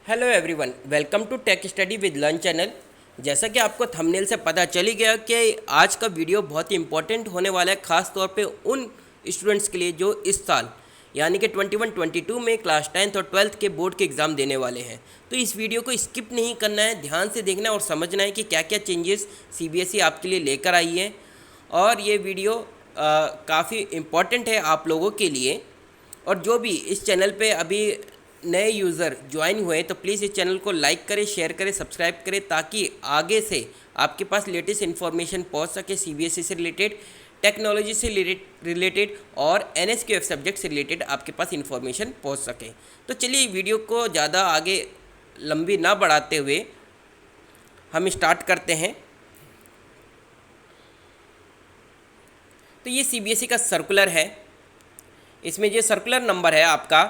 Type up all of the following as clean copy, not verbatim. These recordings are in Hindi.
Hello everyone, welcome to tech study with learn channel. जैसा कि आपको थंबनेल से पता चल ही गया कि आज का वीडियो बहुत ही इंपॉर्टेंट होने वाला है, ख़ास तौर पे उन स्टूडेंट्स के लिए जो इस साल यानी कि 21-22 में क्लास 10th और 12th के बोर्ड के एग्ज़ाम देने वाले हैं। तो इस वीडियो को स्किप नहीं करना है, ध्यान से देखना है और समझना है कि क्या क्या चेंजेस सीबीएसई आपके लिए लेकर आई है। और ये वीडियो काफ़ी इम्पॉर्टेंट है आप लोगों के लिए। और जो भी इस चैनल पे अभी नए यूज़र ज्वाइन हुए तो प्लीज़ इस चैनल को लाइक करें, शेयर करें, सब्सक्राइब करें, ताकि आगे से आपके पास लेटेस्ट इन्फॉर्मेशन पहुंच सके सीबीएसई से रिलेटेड, टेक्नोलॉजी से रिलेटेड और एनएसक्यूएफ सब्जेक्ट से रिलेटेड आपके पास इन्फॉर्मेशन पहुंच सके। तो चलिए वीडियो को ज़्यादा आगे लंबी ना बढ़ाते हुए हम स्टार्ट करते हैं। तो ये सीबीएसई का सर्कुलर है। इसमें जो सर्कुलर नंबर है आपका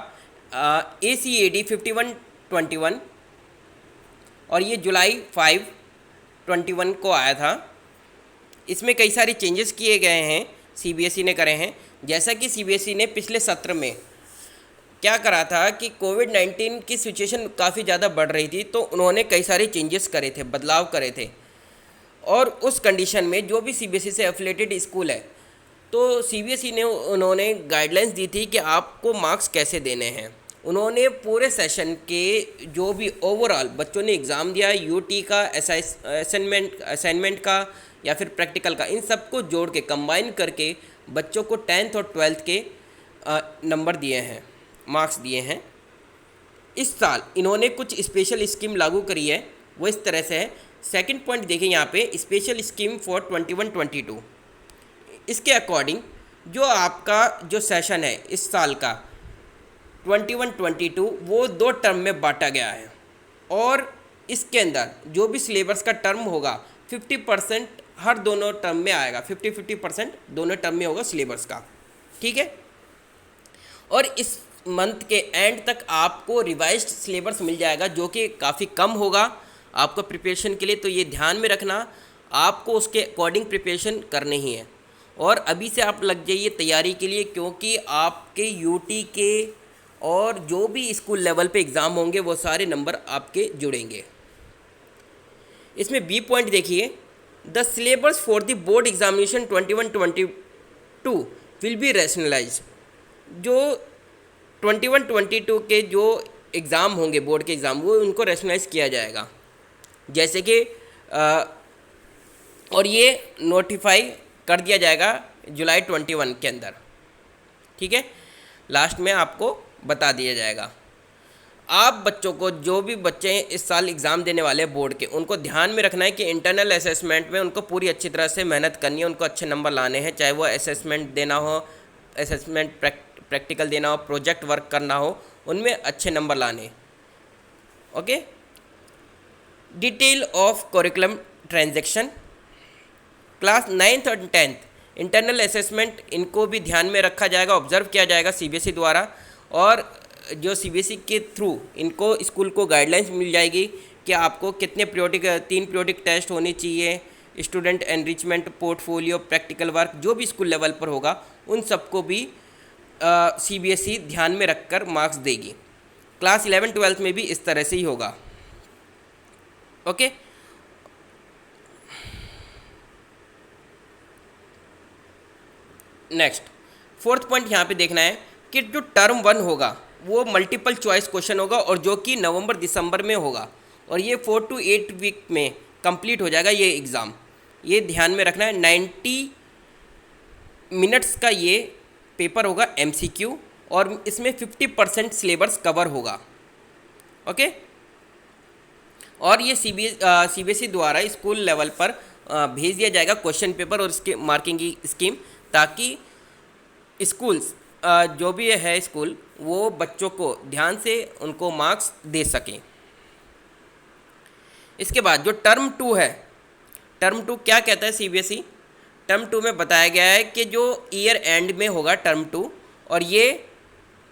ACAD 5121 और ये जुलाई 5/21 को आया था। इसमें कई सारे चेंजेस किए गए हैं, सीबीएसई ने करे हैं। जैसा कि सीबीएसई ने पिछले सत्र में क्या करा था कि कोविड-19 की सिचुएशन काफ़ी ज़्यादा बढ़ रही थी, तो उन्होंने कई सारे चेंजेस करे थे, बदलाव करे थे। और उस कंडीशन में जो भी सीबीएसई से एफिलेटेड स्कूल है, तो सीबीएसई ने उन्होंने गाइडलाइंस दी थी कि आपको मार्क्स कैसे देने हैं। उन्होंने पूरे सेशन के जो भी ओवरऑल बच्चों ने एग्ज़ाम दिया, यूटी का, असाइनमेंट का या फिर प्रैक्टिकल का, इन सबको जोड़ के कंबाइन करके बच्चों को 10th और 12th के नंबर दिए हैं, मार्क्स दिए हैं। इस साल इन्होंने कुछ स्पेशल स्कीम लागू करी है, वो इस तरह से है। सेकंड पॉइंट देखें यहाँ पे, स्पेशल स्कीम फॉर 21-22। इसके अकॉर्डिंग जो आपका जो सेशन है इस साल का 21-22 वो 2 टर्म में बांटा गया है। और इसके अंदर जो भी सिलेबस का टर्म होगा 50% हर दोनों टर्म में आएगा, 50-50% दोनों टर्म में होगा सिलेबस का, ठीक है। और इस मंथ के एंड तक आपको रिवाइज्ड सिलेबस मिल जाएगा, जो कि काफ़ी कम होगा आपको प्रिपरेशन के लिए। तो ये ध्यान में रखना, आपको उसके अकॉर्डिंग प्रिपरेशन करनी ही है। और अभी से आप लग जाइए तैयारी के लिए, क्योंकि आपके यूटी के और जो भी स्कूल लेवल पे एग्ज़ाम होंगे वो सारे नंबर आपके जुड़ेंगे। इसमें बी पॉइंट देखिए, the syllabus for the board examination 21-22 will be rationalize. जो 21-22 के जो एग्ज़ाम होंगे बोर्ड के एग्ज़ाम, वो उनको रैशनलाइज किया जाएगा। जैसे कि और ये नोटिफाई कर दिया जाएगा जुलाई 21 के अंदर, ठीक है। लास्ट में आपको बता दिया जाएगा। आप बच्चों को, जो भी बच्चे इस साल एग्ज़ाम देने वाले बोर्ड के, उनको ध्यान में रखना है कि इंटरनल असेसमेंट में उनको पूरी अच्छी तरह से मेहनत करनी है, उनको अच्छे नंबर लाने हैं। चाहे वो असेसमेंट देना हो, असेसमेंट प्रैक्टिकल देना हो, प्रोजेक्ट वर्क करना हो, उनमें अच्छे नंबर लाने। Okay. Detail of curriculum transaction, class 9th और 10th इंटरनल असेसमेंट, इनको भी ध्यान में रखा जाएगा, ऑब्जर्व किया जाएगा सीबीएसई द्वारा। और जो सीबीएसई के थ्रू इनको स्कूल को गाइडलाइंस मिल जाएगी कि आपको कितने पीरियोडिक, 3 पीरियोडिक टेस्ट होने चाहिए, student enrichment, portfolio, practical work, जो भी स्कूल लेवल पर होगा उन सबको भी सीबीएसई ध्यान में रखकर मार्क्स देगी। क्लास 11-12 में भी इस तरह से ही होगा। ओके। नेक्स्ट 4th पॉइंट यहाँ पे देखना है कि जो टर्म 1 होगा वो मल्टीपल चॉइस क्वेश्चन होगा, और जो कि नवंबर-दिसंबर में होगा, और ये 4 to 8 वीक में कंप्लीट हो जाएगा ये एग्ज़ाम। ये ध्यान में रखना है। 90 मिनट्स का ये पेपर होगा एमसीक्यू, और इसमें 50% सिलेबस कवर होगा। ओके। और ये सीबीएसई द्वारा स्कूल लेवल पर भेज दिया जाएगा क्वेश्चन पेपर और इसके मार्किंग की स्कीम, ताकि स्कूल्स जो भी है स्कूल, वो बच्चों को ध्यान से उनको मार्क्स दे सकें। इसके बाद जो टर्म 2 है, टर्म 2 क्या कहता है सीबीएसई? टर्म 2 में बताया गया है कि जो ईयर एंड में होगा टर्म 2, और ये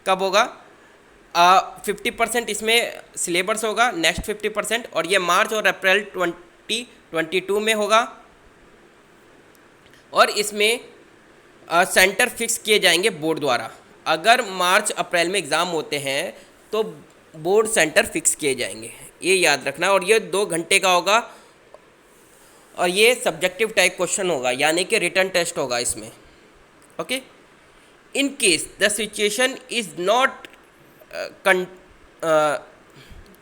कब होगा? 50% इसमें सिलेबस होगा, नेक्स्ट 50%, और ये मार्च और अप्रैल 2022 में होगा। और इसमें सेंटर फिक्स किए जाएंगे बोर्ड द्वारा। अगर मार्च अप्रैल में एग्ज़ाम होते हैं तो बोर्ड सेंटर फिक्स किए जाएंगे, ये याद रखना। और ये 2 घंटे का होगा और ये सब्जेक्टिव टाइप क्वेश्चन होगा, यानी कि रिटन टेस्ट होगा इसमें। Okay, in case the situation is not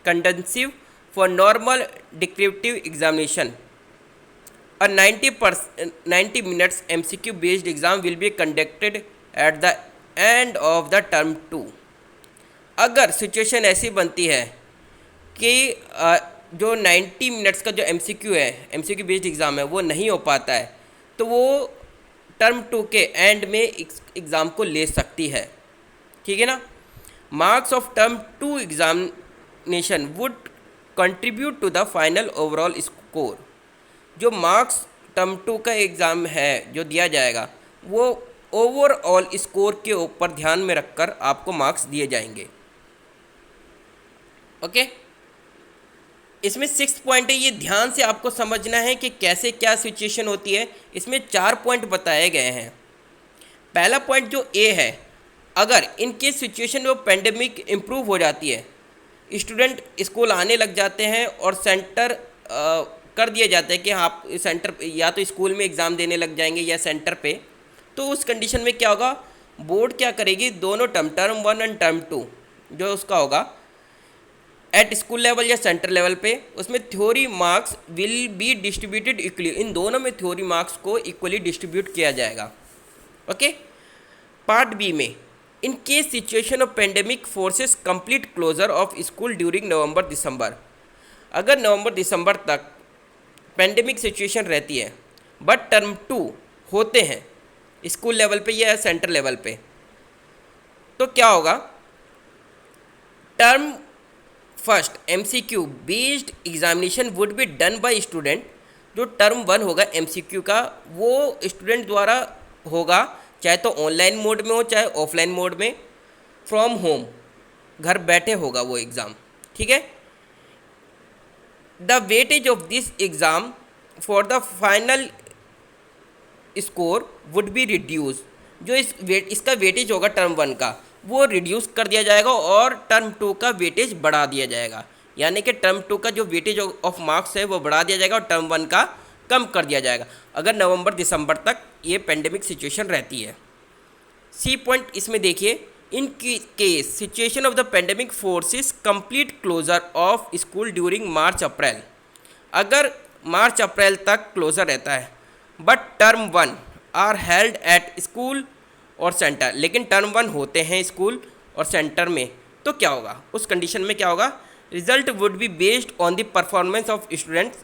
conducive for normal descriptive examination, a 90 minutes MCQ based exam will be conducted at the end of the term 2। अगर सिचुएशन ऐसी बनती है कि जो 90 मिनट्स का जो MCQ है, MCQ बेस्ड एग्ज़ाम है, वो नहीं हो पाता है, तो वो टर्म 2 के एंड में एग्ज़ाम को ले सकती है। ठीक है ना। Marks of term 2 examination would contribute to the final overall score. जो मार्क्स टर्म 2 का एग्ज़ाम है जो दिया जाएगा, वो ओवरऑल स्कोर के ऊपर ध्यान में रखकर आपको मार्क्स दिए जाएंगे। ओके, इसमें 6 पॉइंट है, ये ध्यान से आपको समझना है कि कैसे क्या सिचुएशन होती है। इसमें 4 पॉइंट बताए गए हैं। पहला पॉइंट जो ए है, अगर इनके सिचुएशन में पेंडेमिक इम्प्रूव हो जाती है, स्टूडेंट स्कूल आने लग जाते हैं और सेंटर कर दिया जाता है कि आप सेंटर या तो स्कूल में एग्ज़ाम देने लग जाएंगे या सेंटर पे, तो उस कंडीशन में क्या होगा, बोर्ड क्या करेगी, दोनों टर्म 1 एंड टर्म 2 जो उसका होगा एट स्कूल लेवल या सेंटर लेवल पे, उसमें theory marks will be distributed equally. इन दोनों में थ्योरी मार्क्स को इक्वली डिस्ट्रीब्यूट किया जाएगा। ओके, पार्ट बी में, in case situation of pandemic forces complete closure of school during November December. अगर नवंबर दिसंबर तक पेंडेमिक सिचुएशन रहती है बट टर्म 2 होते हैं स्कूल लेवल पे या सेंटर लेवल पे, तो क्या होगा, term first MCQ based examination would be done by student. जो टर्म 1 होगा MCQ का, वो स्टूडेंट द्वारा होगा, चाहे तो ऑनलाइन मोड में हो चाहे ऑफलाइन मोड में, फ्रॉम होम, घर बैठे होगा वो एग्ज़ाम। ठीक है। The weightage of this exam for the final score would be reduce. जो इसका वेटेज होगा टर्म 1 का, वो रिड्यूस कर दिया जाएगा और टर्म 2 का वेटेज बढ़ा दिया जाएगा। यानी कि टर्म 2 का जो वेटेज ऑफ मार्क्स है वो बढ़ा दिया जाएगा और टर्म 1 का कम कर दिया जाएगा, अगर नवंबर दिसंबर तक ये पेंडेमिक सिचुएशन रहती है। सी पॉइंट इसमें देखिए, in case situation of the pandemic forces complete closure of school during March April. अगर मार्च अप्रैल तक क्लोजर रहता है but term 1 are held at school और सेंटर, लेकिन टर्म 1 होते हैं स्कूल और सेंटर में, तो क्या होगा, उस कंडीशन में क्या होगा, result would be based on the performance of students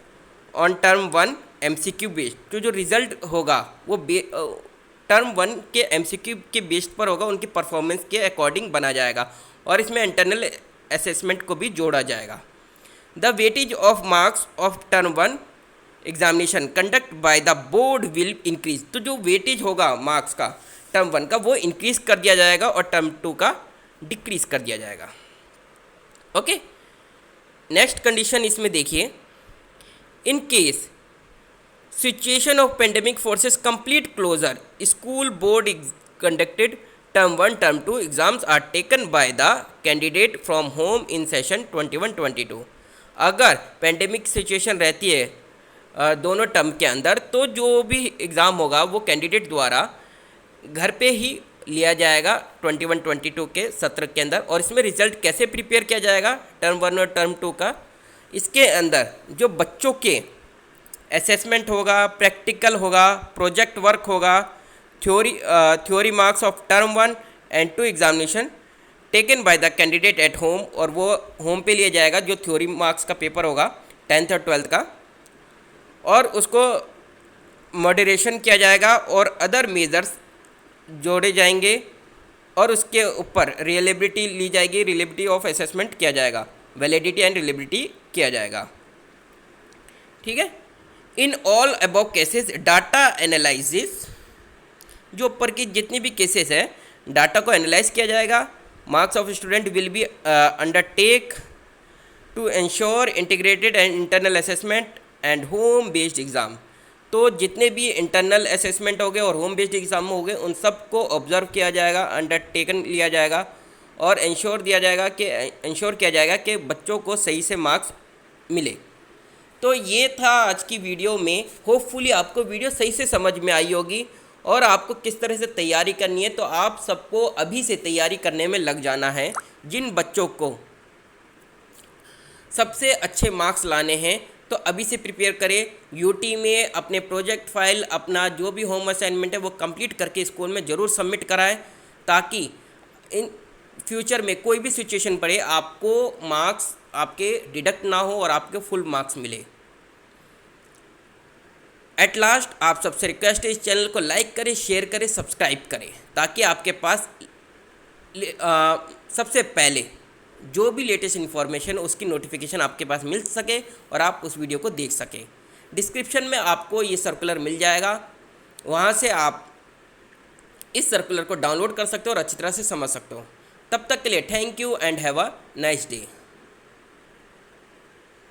on term 1 MCQ based. जो रिज़ल्ट होगा वो टर्म 1 के MCQ के बेस्ड पर होगा, उनकी परफॉर्मेंस के अकॉर्डिंग बना जाएगा और इसमें इंटरनल असेसमेंट को भी जोड़ा जाएगा। The weightage of marks of term 1 examination conduct by the board will increase. तो जो वेटेज होगा मार्क्स का टर्म 1 का, वो इंक्रीज कर दिया जाएगा और टर्म 2 का डिक्रीज कर दिया जाएगा। ओके, नेक्स्ट कंडीशन इसमें देखिए, in case situation of pandemic forces complete closure school board conducted term 1 term 2 exams are taken by the candidate from home in session 21-22। अगर पेंडेमिक सिचुएशन रहती है दोनों टर्म के अंदर, तो जो भी एग्ज़ाम होगा वो कैंडिडेट द्वारा घर पे ही लिया जाएगा 21-22 के सत्र के अंदर। और इसमें रिजल्ट कैसे प्रिपेयर किया जाएगा टर्म 1 और टर्म 2 का, इसके अंदर जो बच्चों के असेसमेंट होगा, प्रैक्टिकल होगा, प्रोजेक्ट वर्क होगा, theory marks of term 1 and 2 examination taken by the candidate at home, और वो होम पे लिया जाएगा जो थ्योरी मार्क्स का पेपर होगा 10th और 12th का, और उसको मॉडरेशन किया जाएगा और अदर मेजर्स जोड़े जाएंगे और उसके ऊपर रिलेबिलिटी ली जाएगी, रिलेबिलिटी ऑफ असेसमेंट किया जाएगा, वैलिडिटी एंड रिलेबिलिटी किया जाएगा। ठीक है। In all above cases data analysis, जो ऊपर की जितनी भी केसेस है डाटा को एनालाइज किया जाएगा। Marks of student will be undertake to ensure integrated and internal assessment and home based exam. तो जितने भी इंटरनल असेसमेंट हो गए और होम बेस्ड एग्ज़ाम हो गए, उन सब को ऑब्जर्व किया जाएगा, अंडरटेकन लिया जाएगा और इंश्योर किया जाएगा कि बच्चों को सही से मार्क्स मिले। तो ये था आज की वीडियो में। होपफुली आपको वीडियो सही से समझ में आई होगी और आपको किस तरह से तैयारी करनी है। तो आप सबको अभी से तैयारी करने में लग जाना है। जिन बच्चों को सबसे अच्छे मार्क्स लाने हैं तो अभी से प्रिपेयर करें। यूटी में अपने प्रोजेक्ट फाइल, अपना जो भी होम असाइनमेंट है वो कंप्लीट करके स्कूल में ज़रूर सबमिट कराएं, ताकि इन फ्यूचर में कोई भी सिचुएशन पड़े आपको मार्क्स आपके डिडक्ट ना हो और आपके फुल मार्क्स मिले। एट लास्ट आप सबसे रिक्वेस्ट है, इस चैनल को लाइक करें, शेयर करें, सब्सक्राइब करें, ताकि आपके पास सबसे पहले जो भी लेटेस्ट इन्फॉर्मेशन उसकी नोटिफिकेशन आपके पास मिल सके और आप उस वीडियो को देख सकें। डिस्क्रिप्शन में आपको ये सर्कुलर मिल जाएगा, वहाँ से आप इस सर्कुलर को डाउनलोड कर सकते हो और अच्छी तरह से समझ सकते हो। तब तक के लिए thank you and have a nice day.